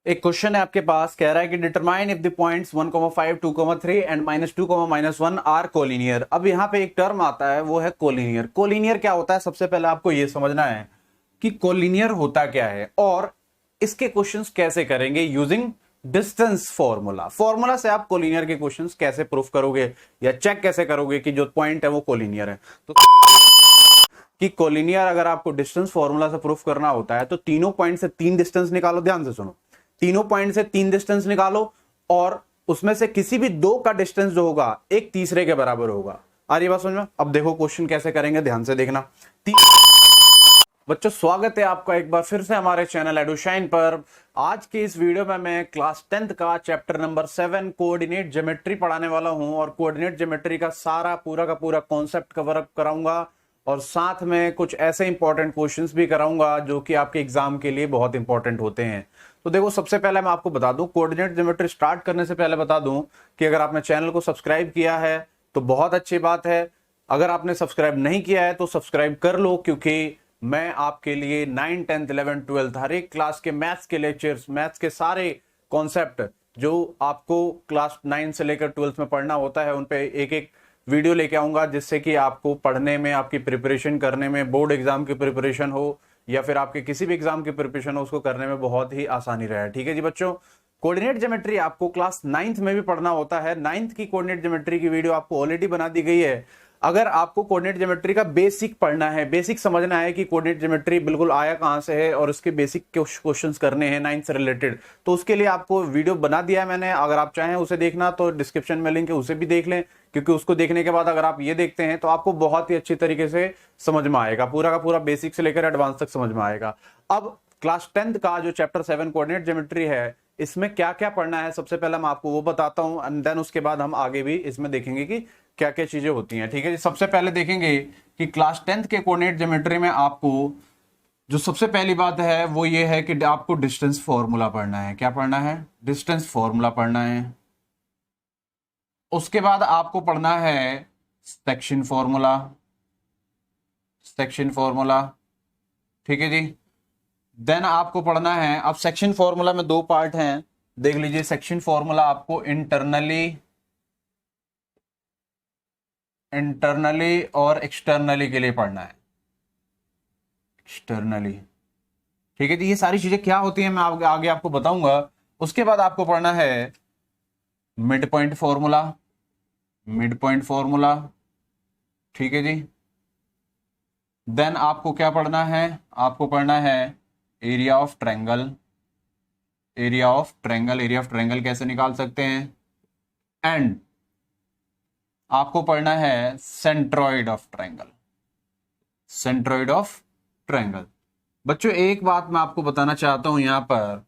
एक क्वेश्चन है आपके पास, कह रहा है कि determine if the points 1,5, 2,3 and -2, -1 are collinear. अब यहाँ पे एक टर्म आता है, वो है कोलिनियर। कोलिनियर क्या होता है, सबसे पहले आपको ये समझना है कि कोलिनियर होता क्या है और इसके क्वेश्चंस कैसे करेंगे यूजिंग डिस्टेंस फॉर्मूला। फॉर्मूला से आप कोलिनियर के क्वेश्चंस कैसे प्रूफ करोगे या चेक कैसे करोगे कि जो पॉइंट है वो कोलिनियर है। तो कि कोलिनियर अगर आपको डिस्टेंस फॉर्मूला से प्रूफ करना होता है तो तीनों पॉइंट से तीन डिस्टेंस निकालो। ध्यान से सुनो, तीनों पॉइंट से तीन डिस्टेंस निकालो और उसमें से किसी भी दो का डिस्टेंस जो होगा एक तीसरे के बराबर होगा। आ रही बात समझ में? अब देखो क्वेश्चन कैसे करेंगे, ध्यान से देखना। बच्चों, स्वागत है आपका एक बार फिर से हमारे चैनल एडुशाइन पर। आज की इस वीडियो में मैं क्लास 10th का चैप्टर नंबर 7 कोऑर्डिनेट ज्योमेट्री पढ़ाने वाला हूं और कोऑर्डिनेट ज्योमेट्री का पूरा कॉन्सेप्ट कवर अप कराऊंगा और साथ में कुछ ऐसे इंपॉर्टेंट क्वेश्चंस भी कराऊंगा जो कि आपके एग्जाम के लिए बहुत इंपॉर्टेंट होते हैं। तो देखो, सबसे पहले मैं आपको बता दूं, कोऑर्डिनेट ज्योमेट्री स्टार्ट करने से पहले बता दूं कि अगर आपने चैनल को सब्सक्राइब किया है तो बहुत अच्छी बात है। अगर आपने सब्सक्राइब नहीं किया है तो सब्सक्राइब कर लो, क्योंकि मैं आपके लिए 9, 10th, 11th, 12th हर एक क्लास के मैथ्स के लेक्चर्स, मैथ्स के सारे कॉन्सेप्ट जो आपको क्लास 9 से लेकर 12th में पढ़ना होता है, उन पे एक एक वीडियो लेके आऊंगा, जिससे कि आपको पढ़ने में, आपकी प्रिपरेशन करने में, बोर्ड एग्जाम की प्रिपरेशन हो या फिर आपके किसी भी एग्जाम की प्रिपरेशन हो, उसको करने में बहुत ही आसानी रहे। ठीक है जी बच्चों, कोऑर्डिनेट ज्योमेट्री आपको क्लास 9th में भी पढ़ना होता है। 9th की कोऑर्डिनेट ज्योमेट्री की वीडियो आपको ऑलरेडी बना दी गई है। अगर आपको कोऑर्डिनेट ज्योमेट्री का बेसिक पढ़ना है, बेसिक समझना है कि कोऑर्डिनेट ज्योमेट्री बिल्कुल आया कहां से है और उसके बेसिक क्वेश्चंस करने हैं 9th से रिलेटेड, तो उसके लिए आपको वीडियो बना दिया है मैंने। अगर आप चाहें उसे देखना तो डिस्क्रिप्शन में लिंक है, उसे भी देख लें, क्योंकि उसको देखने के बाद अगर आप ये देखते हैं तो आपको बहुत ही अच्छी तरीके से समझ में आएगा, पूरा का पूरा बेसिक से लेकर एडवांस तक समझ में आएगा। अब क्लास 10th का जो चैप्टर 7 कोऑर्डिनेट ज्योमेट्री है, इसमें क्या क्या पढ़ना है सबसे पहले मैं आपको वो बताता हूं एंड देन उसके बाद हम आगे भी इसमें देखेंगे कि क्या क्या चीजें होती हैं। ठीक है जी, सबसे पहले देखेंगे कि क्लास 10th के कोऑर्डिनेट ज्योमेट्री में आपको जो सबसे पहली बात है वो ये है कि आपको डिस्टेंस फॉर्मूला पढ़ना है। क्या पढ़ना है? डिस्टेंस फॉर्मूला पढ़ना है। उसके बाद आपको पढ़ना है सेक्शन फॉर्मूला। सेक्शन फॉर्मूला, ठीक है जी। देन आपको पढ़ना है, अब सेक्शन फॉर्मूला में दो पार्ट हैं, देख लीजिए। सेक्शन फॉर्मूला आपको इंटरनली और एक्सटर्नली के लिए पढ़ना है। एक्सटर्नली, ठीक है जी। ये सारी चीजें क्या होती हैं मैं आगे आपको बताऊंगा। उसके बाद आपको पढ़ना है mid point formula. Mid point formula, ठीक है जी। देन आपको क्या पढ़ना है? आपको पढ़ना है area of triangle. Area of triangle, area of triangle कैसे निकाल सकते हैं। एंड आपको पढ़ना है centroid of triangle. Centroid of triangle. बच्चों, एक बात मैं आपको बताना चाहता हूं, यहां पर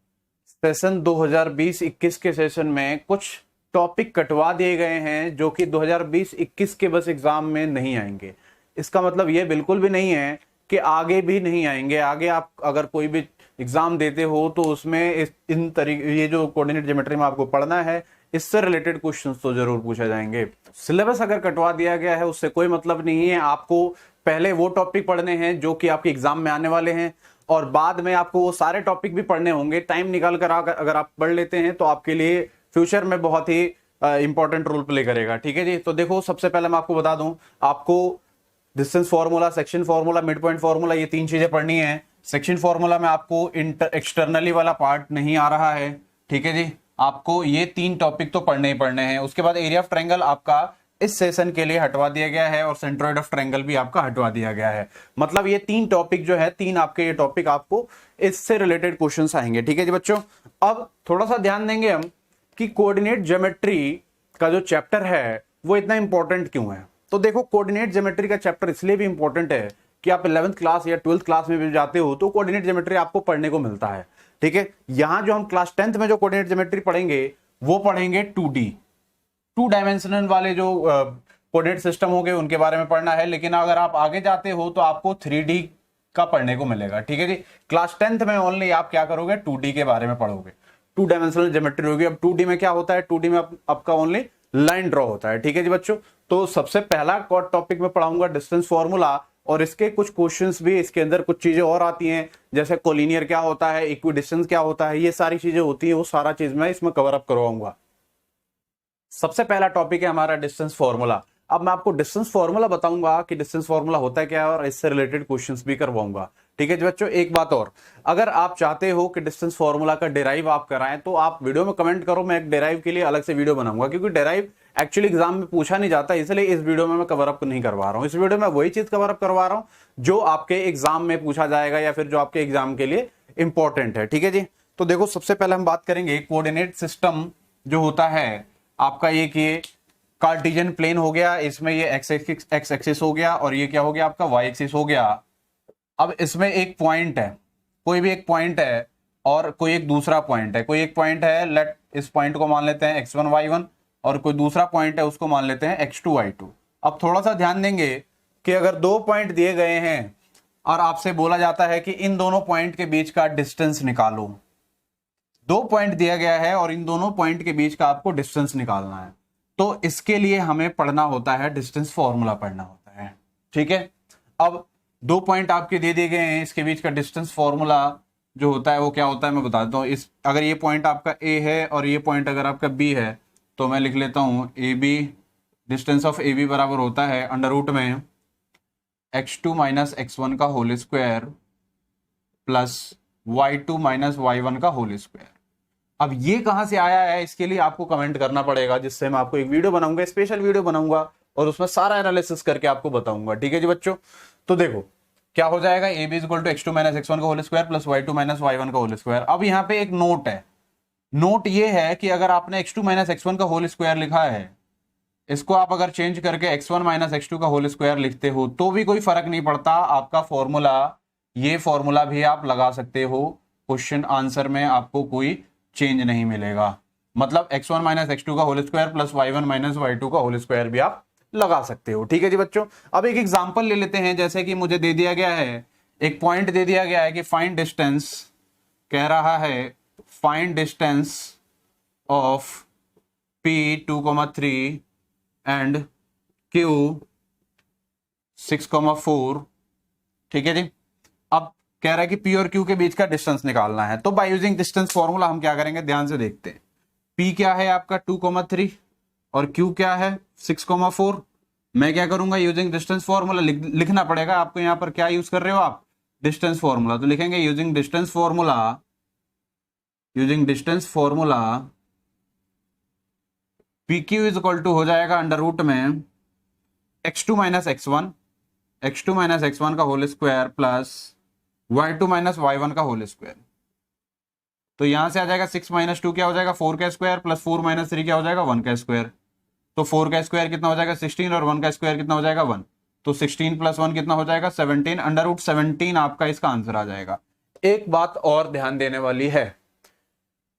सेशन 2020-21 के सेशन में कुछ टॉपिक कटवा दिए गए हैं जो कि 2020-21 के बस एग्जाम में नहीं आएंगे। इसका मतलब यह बिल्कुल भी नहीं है कि आगे भी नहीं आएंगे। आगे आप अगर कोई भी एग्जाम देते हो तो उसमें इन तरीके, ये जो कोऑर्डिनेट ज्योमेट्री में आपको पढ़ना है, इससे रिलेटेड क्वेश्चंस तो जरूर पूछे जाएंगे। सिलेबस अगर कटवा दिया गया है उससे कोई मतलब नहीं है। आपको पहले वो टॉपिक पढ़ने हैं जो कि आपके एग्जाम में आने वाले हैं और बाद में आपको वो सारे टॉपिक भी पढ़ने होंगे। टाइम निकाल कर अगर आप पढ़ लेते हैं तो आपके लिए फ्यूचर में बहुत ही इंपॉर्टेंट रोल प्ले करेगा। ठीक है जी। तो देखो, सबसे पहले मैं आपको बता दूं, आपको distance formula, section formula, mid point formula, ये तीन चीजें पढ़नी है। सेक्शन फॉर्मूला में आपको एक्सटर्नली वाला पार्ट नहीं आ रहा है, ठीक है जी। आपको ये तीन टॉपिक तो पढ़ने ही पढ़ने हैं। उसके बाद एरिया ऑफ ट्रायंगल आपका इस सेशन के लिए हटवा दिया गया है और सेंट्रॉइड ऑफ ट्रायंगल भी आपका हटवा दिया गया है। मतलब ये तीन टॉपिक जो है, तीन आपके ये टॉपिक आपको इससे रिलेटेड क्वेश्चंस आएंगे। ठीक है जी बच्चों, अब थोड़ा सा ध्यान देंगे हम कि कोऑर्डिनेट ज्योमेट्री का जो चैप्टर है वो इतना इंपॉर्टेंट क्यों है। तो देखो, कोऑर्डिनेट ज्योमेट्री का चैप्टर इसलिए भी इंपॉर्टेंट है कि आप 11th क्लास या 12th क्लास में भी जाते हो तो कोऑर्डिनेट ज्योमेट्री आपको पढ़ने को मिलता है। ठीक है, यहां जो हम क्लास 10th में जो कोऑर्डिनेट ज्योमेट्री पढ़ेंगे वो पढ़ेंगे 2D, 2 डायमेंशनल वाले जो कोऑर्डिनेट सिस्टम होंगे उनके बारे में पढ़ना है। लेकिन अगर आप आगे जाते हो तो आपको 3D का पढ़ने को मिलेगा। ठीक है जी, क्लास 10th में ओनली आप क्या करोगे, 2D के बारे में पढ़ोगे, 2 डायमेंशनल ज्योमेट्री होगी। अब 2D में क्या होता है, 2D में आपका ओनली लाइन ड्रॉ होता है। ठीक है जी बच्चों, तो सबसे पहला टॉपिक में पढ़ाऊंगा डिस्टेंस फॉर्मूला और इसके कुछ क्वेश्चंस भी इसके अंदर कुछ चीजें और आती हैं, जैसे कोलिनियर क्या होता है, इक्विडिस्टेंस क्या होता है, ये सारी चीजें होती हैं, वो सारा चीज मैं इसमें कवर अप करवाऊंगा। सबसे पहला टॉपिक है हमारा डिस्टेंस फॉर्मूला। अब मैं आपको डिस्टेंस फॉर्मूला बताऊंगा कि डिस्टेंस फॉर्मूला होता है क्या है, और इससे रिलेटेड क्वेश्चंस भी करवाऊंगा। ठीक है जी बच्चों, एक बात और, अगर आप चाहते हो कि डिस्टेंस फॉर्मूला का डिराइव आप कराएं तो आप वीडियो में कमेंट करो, मैं एक डिराइव के लिए अलग से वीडियो बनाऊंगा, क्योंकि डिराइव एक्चुअली एग्जाम में पूछा नहीं जाता, इसलिए इस वीडियो में मैं कवर अप नहीं करवा रहा हूं। इस वीडियो में वही चीज कवर अप करवा रहा हूं जो आपके एग्जाम में पूछा जाएगा या फिर जो आपके एग्जाम के लिए इंपॉर्टेंट है। ठीक है जी, तो देखो सबसे पहले हम बात करेंगे कोऑर्डिनेट सिस्टम जो होता है आपका, ये कार्टेशियन प्लेन हो गया, इसमें ये एक्स एक्सिस हो गया और ये क्या हो गया आपका वाई एक्सिस हो गया। अब इसमें एक पॉइंट है, कोई भी एक पॉइंट है और कोई एक दूसरा पॉइंट है, कोई एक पॉइंट है, लेट इस पॉइंट को मान लेते हैं x1 y1 और कोई दूसरा पॉइंट है उसको मान लेते हैं x2 y2। अब थोड़ा सा ध्यान देंगे कि अगर दो पॉइंट दिए गए हैं और आपसे बोला जाता है कि इन दोनों पॉइंट के बीच का डिस्टेंस निकालो, दो पॉइंट दिया गया है और इन दोनों पॉइंट के बीच का आपको डिस्टेंस निकालना है, तो इसके लिए हमें पढ़ना होता है, डिस्टेंस फॉर्मूला पढ़ना होता है। ठीक है, अब दो पॉइंट आपके दे दिए गए हैं, इसके बीच का डिस्टेंस फॉर्मूला जो होता है वो क्या होता है मैं बता देता हूँ। इस अगर ये पॉइंट आपका ए है और ये पॉइंट अगर आपका बी है तो मैं लिख लेता हूँ A B, distance of A B बराबर होता है अंडर रूट में x2 माइनस x1 का whole square plus y2 minus y1 का होल स्क्वायर। अब ये कहां से आया है इसके लिए आपको कमेंट करना पड़ेगा, जिससे मैं आपको एक वीडियो बनाऊंगा, स्पेशल वीडियो बनाऊंगा और उसमें सारा एनालिसिस करके आपको बताऊंगा। ठीक है जी बच्चों, तो देखो क्या हो जाएगा, A B equal to x2 minus x1 का whole square plus y2 minus y1 का होल स्क्वायर। अब यहाँ पे एक नोट है, नोट ये है कि अगर आपने x2 माइनस x1 का होल स्क्वायर लिखा है, इसको आप अगर चेंज करके x1 माइनस x2 का होल स्क्वायर लिखते हो तो भी कोई फर्क नहीं पड़ता, आपका फॉर्मूला, ये फॉर्मूला भी आप लगा सकते हो, क्वेश्चन आंसर में आपको कोई चेंज नहीं मिलेगा। मतलब x1 माइनस x2 का whole square plus y1 minus y2 का होल स्क्वायर भी आप लगा सकते हो। ठीक है जी बच्चों, अब एक एग्जांपल ले लेते हैं, जैसे कि मुझे दे दिया गया है, एक पॉइंट दे दिया गया है कि फाइंड डिस्टेंस, कह रहा है find distance of p 2,3 and q 6,4। ठीक है जी, अब कह रहा है कि p और q के बीच का डिस्टेंस निकालना है, तो बाय यूजिंग डिस्टेंस फॉर्मूला हम क्या करेंगे, ध्यान से देखते हैं। p क्या है आपका 2,3 और q क्या है 6,4। मैं क्या करूंगा, यूजिंग डिस्टेंस फॉर्मूला लिखना पड़ेगा आपको, यहां पर क्या यूज कर रहे हो आप, डिस्टेंस फॉर्मूला, तो लिखेंगे using distance formula, using distance formula P Q is equal to हो जाएगा अंडर रूट में x2 minus x1, x2 minus x1 का whole square plus y2 minus y1 का होल स्क्वायर। तो यहां से आ जाएगा 6 माइनस 2 क्या हो जाएगा 4 का स्क्वायर प्लस 4 माइनस 3 क्या हो जाएगा 1 का स्क्वायर। तो 4 का स्क्वायर कितना हो जाएगा 16 और 1 का स्क्वायर कितना हो जाएगा 1, तो 16 प्लस 1 कितना हो जाएगा 17, अंडर रूट 17 आपका इसका आंसर आ जाएगा। एक बात और ध्यान देने वाली है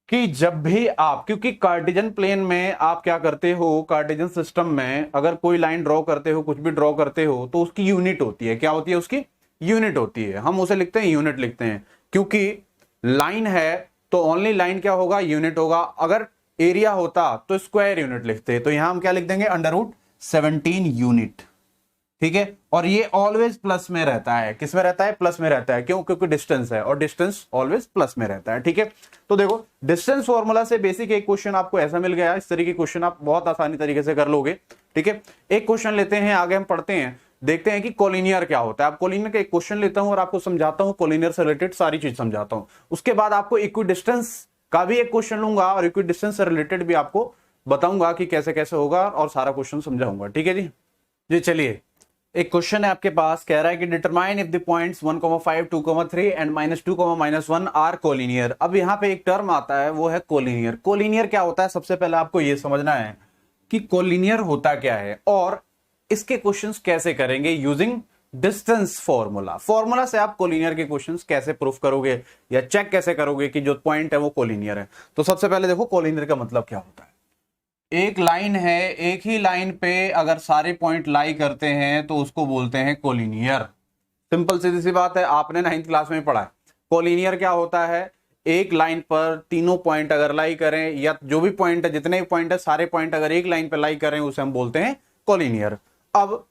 कि जब भी आप, क्योंकि कार्टेशियन प्लेन में आप क्या करते हो, कार्टेशियन सिस्टम में अगर कोई लाइन ड्रॉ करते हो, कुछ भी ड्रॉ करते हो, तो उसकी यूनिट होती है, क्या होती है उसकी यूनिट होती है, हम उसे लिखते हैं यूनिट लिखते हैं, क्योंकि लाइन है तो ओनली लाइन क्या होगा यूनिट होगा, अगर एरिया होता तो स्क्वायर यूनिट लिखते हैं, तो यहां हम क्या लिख देंगे अंडर रूट 17 यूनिट। ठीक है, और ये ऑलवेज प्लस में रहता है, किस में रहता है प्लस में रहता है, क्यों, क्योंकि डिस्टेंस है और डिस्टेंस ऑलवेज प्लस में रहता है। ठीक है, तो देखो डिस्टेंस फॉर्मूला से बेसिक एक क्वेश्चन आपको ऐसा मिल गया, इस तरीके के क्वेश्चन आप बहुत आसानी तरीके से कर लोगे। ठीक है, एक क्वेश्चन लेते हैं, आगे हम पढ़ते हैं, देखते हैं कि कोलिनियर क्या होता है। आप कोलिनियर का एक क्वेश्चन लेता हूं और आपको समझाता हूं, कोलिनियर से रिलेटेड सारी चीज समझाता हूं, उसके बाद आपको इक्विडिस्टेंस का भी एक क्वेश्चन लूंगा और इक्विडिस्टेंस से रिलेटेड भी आपको बताऊंगा कि कैसे कैसे होगा और सारा क्वेश्चन समझाऊंगा। ठीक है जी चलिए एक क्वेश्चन है आपके पास, कह रहा है कि determine if the points 1,5, 2,3 and -2, -1 are collinear. अब यहां पे एक टर्म आता है वो है कोलिनियर। कोलिनियर क्या होता है, सबसे पहले आपको ये समझना है कि कोलिनियर होता क्या है और इसके क्वेश्चंस कैसे करेंगे यूजिंग डिस्टेंस फॉर्मूला। फॉर्मूला से आप कोलिनियर के क्वेश्चंस कैसे प्रूफ करोगे या चेक कैसे करोगे कि जो पॉइंट है वो कोलिनियर है। तो सबसे पहले देखो कोलिनियर का मतलब क्या होता है। एक लाइन है, एक ही लाइन पे अगर सारे पॉइंट लाई करते हैं तो उसको बोलते हैं कोलिनियर। सिंपल सीधी सी बात है, आपने 9th क्लास में पढ़ा है। कोलिनियर क्या होता है, एक लाइन पर तीनों पॉइंट अगर लाई करें या जो भी पॉइंट है, जितने भी पॉइंट है, सारे पॉइंट अगर एक लाइन पर लाई करें उसे हम बोलते हैं कोलिनियर। अब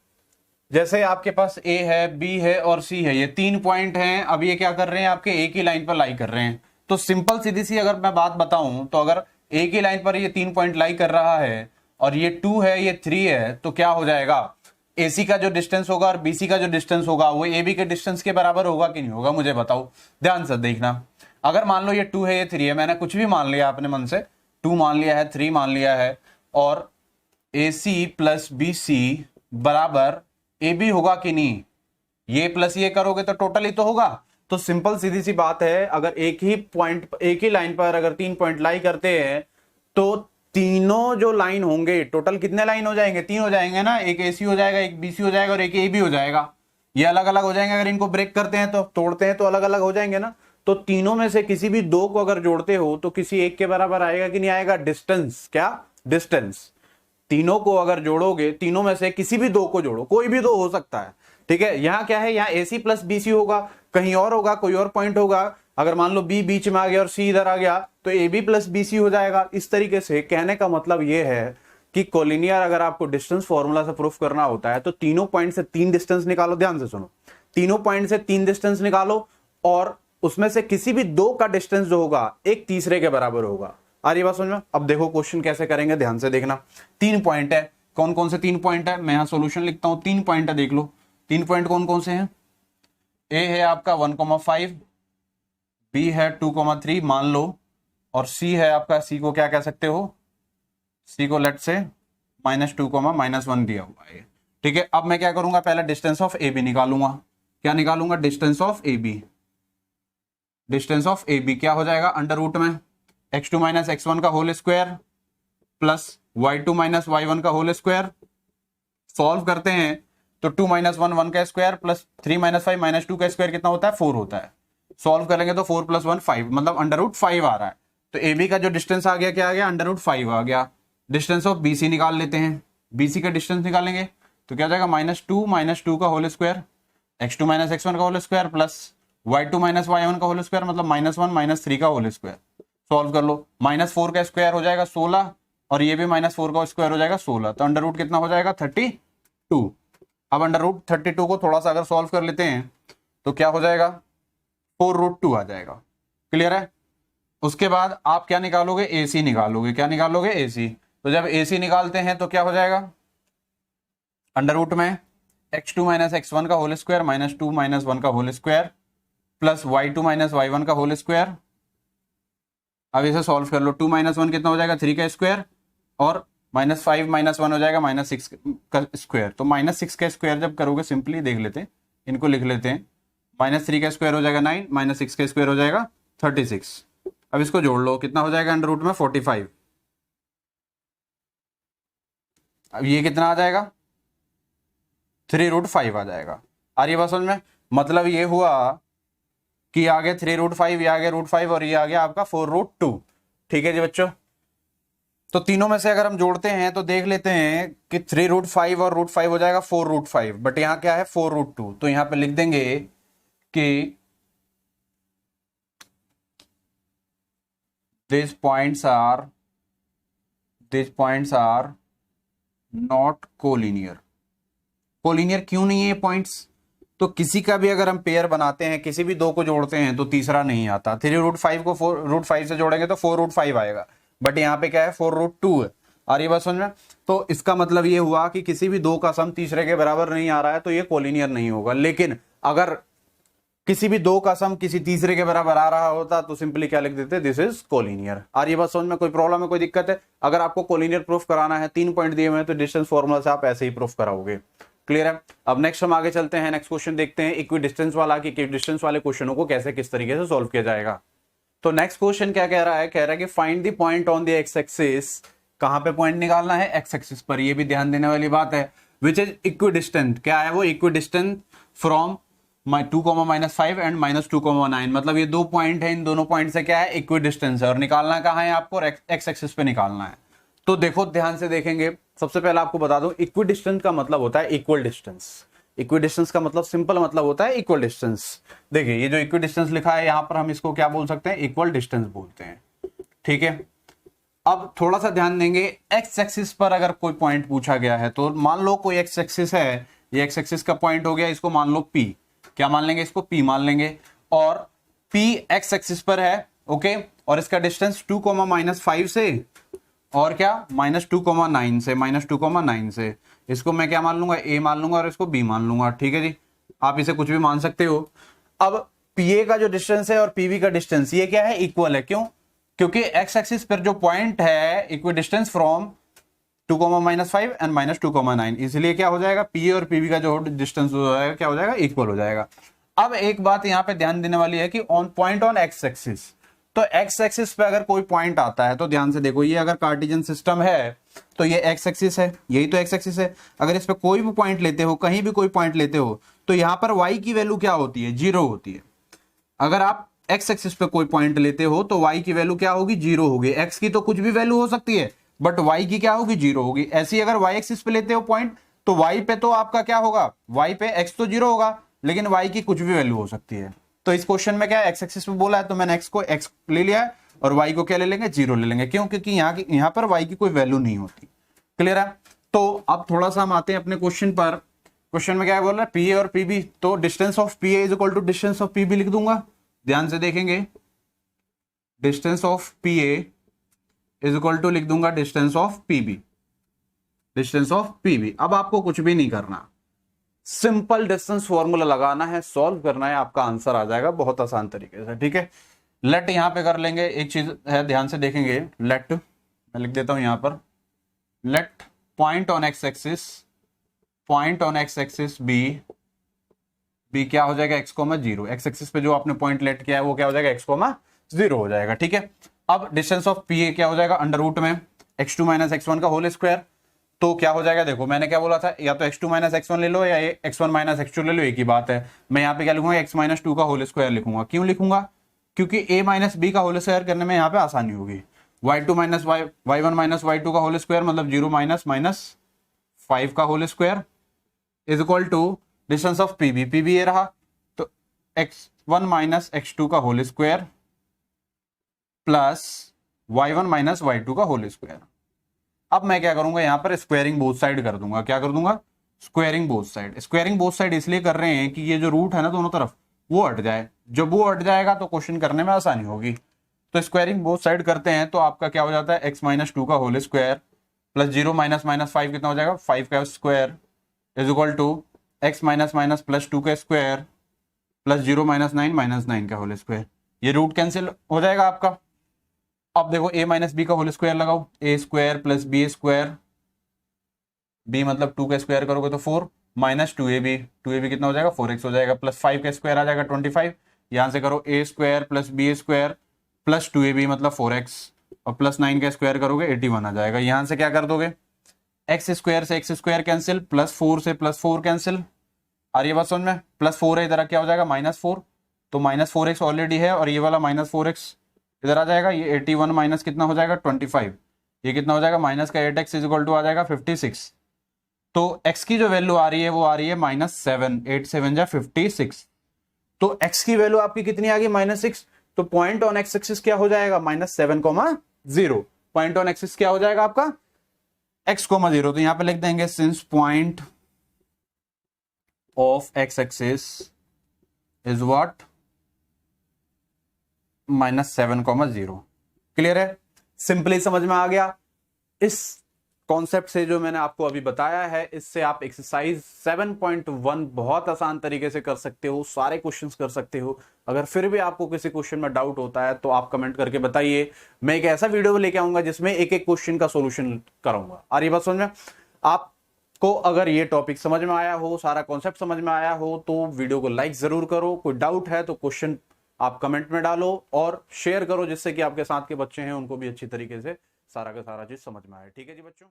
जैसे आपके पास ए है, बी है और सी है, ये 3 पॉइंट हैं। अब ये क्या कर रहे हैं, आपके एक ही लाइन पर लाई कर रहे हैं। तो सिंपल सीधी सी अगर मैं बात बताऊं तो अगर एक ही लाइन पर ये 3 पॉइंट लाई कर रहा है और ये 2 है, ये 3 है, तो क्या हो जाएगा, एसी का जो डिस्टेंस होगा और बीसी का जो डिस्टेंस होगा वो ए बी के डिस्टेंस के बराबर होगा कि नहीं होगा, मुझे बताओ। ध्यान से देखना। अगर मान लो ये 2 है, ये 3 है, मैंने कुछ भी मान लिया अपने मन से, 2 मान लिया है, 3 मान लिया है, और ए सी प्लस बी सी बराबर ए बी होगा कि नहीं, ये प्लस ये करोगे तो टोटल ही तो होगा। तो सिंपल सीधी सी बात है, अगर एक ही पॉइंट, एक ही लाइन पर अगर 3 पॉइंट लाई करते हैं तो तीनों जो लाइन होंगे, टोटल कितने लाइन हो जाएंगे, 3 हो जाएंगे ना, एक एसी हो जाएगा, एक बीसी हो जाएगा और एक ए बी हो जाएगा। ये अलग अलग हो जाएंगे, अगर इनको ब्रेक करते हैं तो, तोड़ते हैं तो अलग अलग हो जाएंगे ना। तो तीनों में से किसी भी दो को अगर जोड़ते हो तो किसी एक के बराबर आएगा कि नहीं आएगा, डिस्टेंस। क्या डिस्टेंस, तीनों को अगर जोड़ोगे, तीनों में से किसी भी दो को जोड़ो, कोई भी दो हो सकता है, ठीक है। यहां क्या है, यहाँ एसी प्लस बीसी होगा, कहीं और होगा, कोई और पॉइंट होगा। अगर मान लो बी बीच में आ गया और सी इधर आ गया तो A B plus B C हो जाएगा। इस तरीके से कहने का मतलब यह है कि कोलिनियर अगर आपको डिस्टेंस फॉर्मूला से प्रूफ करना होता है तो तीनों पॉइंट से 3 डिस्टेंस निकालो। ध्यान से सुनो, तीनों पॉइंट से 3 डिस्टेंस निकालो और उसमें से किसी भी दो का डिस्टेंस जो होगा एक तीसरे के बराबर होगा। आ रही बात समझ में? अब देखो क्वेश्चन कैसे करेंगे, ध्यान से देखना। 3 पॉइंट है, कौन कौन से 3 पॉइंट है, मैं यहां सॉल्यूशन लिखता हूं। 3 पॉइंट है, देख लो 3 पॉइंट कौन कौन से हैं। ए है आपका 1,5, बी है 2,3 मान लो, और सी है आपका, सी को क्या कह सकते हो, सी को लेट से -2, -1 दिया हुआ है, ठीक है। अब मैं क्या करूंगा, पहले डिस्टेंस ऑफ ए बी निकालूंगा। क्या निकालूंगा, distance of A B. Distance of A B क्या हो जाएगा, अंडर रूट में x2 - x1 का whole square plus y2 - y1 का होल स्क्वायर। सॉल्व करते हैं तो 2 - 1 1 का स्क्वायर प्लस 3 - 5 - 2 का स्क्वायर कितना होता है, 4 होता है। सॉल्व करेंगे तो 4 + 1 5, मतलब अंडर रूट 5 आ रहा है। तो ए बी का जो डिस्टेंस आ गया, क्या आ गया, अंडर रूट 5 आ गया। डिस्टेंस ऑफ बी सी निकाल लेते हैं। बी सी का डिस्टेंस निकालेंगे तो क्या हो जाएगा, -2 का होल स्क्वायर, x2 - x1 का whole square plus y2 - y1 का होल स्क्वायर, मतलब -1 - 3 का होल स्क्वायर। सॉल्व कर लो, -4 का स्क्वायर हो जाएगा 16 और ये भी -4 का स्क्वायर हो जाएगा 16। तो अंडर रूट कितना हो जाएगा, 32। अब अंडर रूट 32 को थोड़ा सा अगर सॉल्व कर लेते हैं तो क्या हो जाएगा, 4√2 आ जाएगा। क्लियर है? उसके बाद आप क्या निकालोगे, एसी निकालोगे। क्या निकालोगे, एसी। तो जब एसी निकालते हैं तो क्या हो जाएगा, अंडर रूट में x2 - x1 का होल स्क्वायर -2 - 1 का whole square plus y2 - y1 का होल स्क्वायर। अब इसे सॉल्व कर लो, 2 - 1 कितना हो जाएगा, 3 का स्क्वायर, और -5 - 1 हो जाएगा -6 का स्क्वायर। तो -6 का स्क्वायर जब करोगे, सिंपली देख लेते हैं, इनको लिख लेते हैं। -3 का स्क्वायर हो जाएगा 9, -6 का स्क्वायर हो जाएगा 36। अब इसको जोड़ लो, कितना हो जाएगा, अंडर रूट में 45। अब ये कितना आ जाएगा, 3√5 आ जाएगा। आ रही है बात समझ में? मतलब ये हुआ कि आगे 3√5, ये आगे √5 और ये आ गया आपका 4√2। ठीक है जी बच्चों, तो तीनों में से अगर हम जोड़ते हैं तो देख लेते हैं कि 3√5 और √5 हो जाएगा 4√5, बट यहां क्या है 4√2। तो यहां पे लिख देंगे कि these points are not collinear। Collinear क्यों नहीं है ये पॉइंट्स? तो किसी का भी अगर हम पेयर बनाते हैं, किसी भी दो को जोड़ते हैं तो तीसरा नहीं आता। 3√5 को 4√5 से जोड़ेंगे तो 4√5 आएगा, बट यहाँ पे क्या है 4√2 है। आ रही बात समझ में? तो इसका मतलब ये हुआ कि किसी भी दो का सम तीसरे के बराबर नहीं आ रहा है तो ये कोलिनियर नहीं होगा। लेकिन अगर किसी भी दो का सम किसी तीसरे के बराबर आ रहा होता तो सिंपली क्या लिख देते, दिस इज कोलिनियर। आ रही बात समझ में? कोई प्रॉब्लम है, कोई दिक्कत है? अगर आपको कोलिनियर प्रूफ कराना है, 3 पॉइंट दिए हुए हैं, तो डिस्टेंस फॉर्मूला से आप ऐसे ही प्रूफ कराओगे। क्लियर है? अब नेक्स्ट हम आगे चलते हैं, नेक्स्ट क्वेश्चन देखते हैं इक्वी डिस्टेंस वाला, कि इक्वी डिस्टेंस वाले क्वेश्चनों को कैसे किस तरीके से सॉल्व किया जाएगा। तो नेक्स्ट क्वेश्चन क्या कह रहा है, कह रहा है कि find the point on the x axis. कहां पे पॉइंट निकालना है, एक्स एक्सिस पर। ये भी ध्यान देने वाली बात है। विच इज इक्वी डिस्टेंट, क्या है वो, इक्वी डिस्टेंट फ्रॉम 2, -5 एंड -2, 9। मतलब ये दो पॉइंट है, इन दोनों पॉइंट से क्या है, इक्वी डिस्टेंस है, और निकालना कहां है आपको, एक्स एक्सिस पे निकालना है। तो देखो ध्यान से देखेंगे, सबसे पहले आपको बता दूं, इक्वी डिस्टेंस का मतलब होता है इक्वल डिस्टेंस। इक्वी डिस्टेंस का मतलब सिंपल मतलब होता है इक्वल डिस्टेंस। देखिए ये जो इक्वी डिस्टेंस लिखा है यहां पर, हम इसको क्या बोल सकते हैं, इक्वल डिस्टेंस बोलते हैं। ठीक है, अब थोड़ा सा ध्यान देंगे, एक्स एक्सिस पर अगर कोई पॉइंट पूछा गया है तो मान लो कोई एक्स एक्सिस है ये एक्स एक्सिस का पॉइंट हो गया, इसको मान लो P, क्या मान लेंगे, इसको P मान लेंगे, और P एक्स एक्सिस पर है, ओके, और इसका डिस्टेंस 2, -5 से और क्या -2,9 से, -2,9 से, इसको मैं क्या मान लूंगा, A मान लूंगा और इसको B मान लूंगा, ठीक है जी, आप इसे कुछ भी मान सकते हो। अब PA का जो डिस्टेंस है और PB का डिस्टेंस ये क्या है, इक्वल है, क्यों, क्योंकि एक्स एक्सिस पर जो पॉइंट है इक्वी डिस्टेंस फ्रॉम 2, -5 एंड -2,9, इसलिए क्या हो जाएगा, PA और PB का जो डिस्टेंस हो जाएगा क्या हो जाएगा, इक्वल हो जाएगा। अब एक बात यहां पे ध्यान देने वाली है कि on point on X axis, तो एक्स एक्सिस पे अगर कोई पॉइंट आता है तो ध्यान से देखो, ये अगर कार्टेशियन सिस्टम है तो ये एक्स एक्सिस है, यही तो एक्स एक्सिस है, अगर इस पे कोई भी पॉइंट लेते हो, कहीं भी कोई पॉइंट लेते हो, तो यहां पर y की वैल्यू क्या होती है, 0 होती है। अगर आप एक्स एक्सिस पे कोई पॉइंट लेते हो तो y की वैल्यू क्या होगी, 0 होगी। x की तो कुछ भी वैल्यू हो सकती है, बट y की क्या होगी, 0 होगी। ऐसे ही अगर y एक्सिस पे लेते हो पॉइंट, तो y पे तो आपका क्या होगा, y पे x तो 0 होगा, लेकिन y की कुछ भी वैल्यू हो सकती है। तो इस क्वेश्चन में क्या है, एक्स एक्सिस पे बोला है तो मैंने x को x ले लिया है और y को क्या ले लेंगे, 0 ले लेंगे, क्यों, क्योंकि यहाँ पर y की कोई वैल्यू नहीं होती। क्लियर है। तो अब थोड़ा सा हम आते हैं अपने क्वेश्चन पर। क्वेश्चन में क्या बोल रहा है, PA और PB, तो distance of PA is equal to distance of PB लिख दूंगा, ध्यान से देखेंगे, distance of PA is equal to लिख दूंगा distance of PB, distance of PB। अब आपको कुछ भी नहीं करना, सिंपल डिस्टेंस फॉर्मूला लगाना है, सॉल्व करना है, आपका आंसर आ जाएगा बहुत आसान तरीके से, ठीक है। लेट यहां पे कर लेंगे, एक चीज है ध्यान से देखेंगे, लेट मैं लिख देता हूं यहां पर, let point on X axis, point on X axis B क्या हो जाएगा, x, 0, एक्स एक्सिस पे जो आपने पॉइंट लेट किया है वो क्या हो जाएगा, x, 0 हो जाएगा, ठीक है। अब डिस्टेंस ऑफ PA क्या हो जाएगा, अंडर रूट में x2 - x1 का होल स्क्वायर, तो क्या हो जाएगा, देखो मैंने क्या बोला था, या तो x2 - x1 ले लो या x1 - x2 ले लो, एक ही बात है। मैं यहाँ पे क्या लिखूंगा, x - 2 का होल स्क्वायर लिखूंगा, क्यों लिखूंगा, क्योंकि a - b का होल स्क्वायर करने में यहाँ पे आसानी होगी। y2 - y1 - y2 का होल स्क्वायर मतलब 0 - 5 का whole square is equal to distance of PB ये रहा, तो x1 - x2 का whole square plus y1 - y2 का होल स्क्वायर। अब मैं क्या करूंगा, यहां पर स्क्वायरिंग बोथ साइड कर दूंगा, क्या कर दूंगा, squaring both side. Squaring both side इसलिए कर रहे हैं कि ये जो रूट है ना दोनों तरफ वो हट जाए, जब वो हट जाएगा तो क्वेश्चन करने में आसानी होगी। तो स्क्वायरिंग बोथ साइड करते हैं तो आपका क्या हो जाता है, x - 2 का होल स्क्वायर प्लस 0 - -5 कितना हो जाएगा, 5 का square is equal to x - +2 का स्क्वायर प्लस 0 - 9 का होल स्क्वायर। ये रूट कैंसिल हो जाएगा आपका। अब देखो a - b का होल स्क्वायर लगाओ, a square plus b square, b मतलब 2 का स्क्वायर करोगे तो 4 माइनस 2ab कितना हो जाएगा, 4x हो जाएगा, प्लस 5 का स्क्वायर आ जाएगा 25, यहां से करो a square plus b square plus 2ab मतलब 4x, और प्लस 9 का स्क्वायर करोगे 81 आ जाएगा। यहां से क्या कर दोगे, एक्स स्क्वायर से एक्स स्क्वायर कैंसिल, प्लस 4 से प्लस 4 कैंसिल, और ये बात समझ में, प्लस 4 है इधर क्या हो जाएगा, -4, तो -4x ऑलरेडी है और ये वाला -4x इधर आ जाएगा, ये 81 माइनस कितना हो जाएगा 25, ये कितना हो जाएगा, माइनस का 8x इज इक्वल टू आ जाएगा 56। तो x की जो वैल्यू आ रही है वो आ रही है -7, 8 7 जा 56, तो x की वैल्यू आपकी कितनी आ गई, -6। तो पॉइंट ऑन एक्स एक्सिस क्या हो जाएगा, -7,0। पॉइंट ऑन एक्सिस क्या हो जाएगा आपका, x, 0। तो यहां पे लिख देंगे since point of x axis is what, -7,0। Clear है, सिंपली समझ में आ गया। इस कॉन्सेप्ट से जो मैंने आपको अभी बताया है, इससे आप एक्सरसाइज 7.1 बहुत आसान तरीके से कर सकते हो, सारे क्वेश्चंस कर सकते हो। अगर फिर भी आपको किसी क्वेश्चन में डाउट होता है तो आप कमेंट करके बताइए, मैं एक ऐसा वीडियो लेके आऊंगा जिसमें एक एक क्वेश्चन का सोल्यूशन करूंगा। आ रही बात समझ में आपको? अगर ये टॉपिक समझ में आया हो, सारा कॉन्सेप्ट समझ में आया हो, तो वीडियो को लाइक जरूर करो। कोई डाउट है तो क्वेश्चन आप कमेंट में डालो और शेयर करो, जिससे कि आपके साथ के बच्चे हैं उनको भी अच्छी तरीके से सारा का सारा चीज समझ में आए। ठीक है जी बच्चों।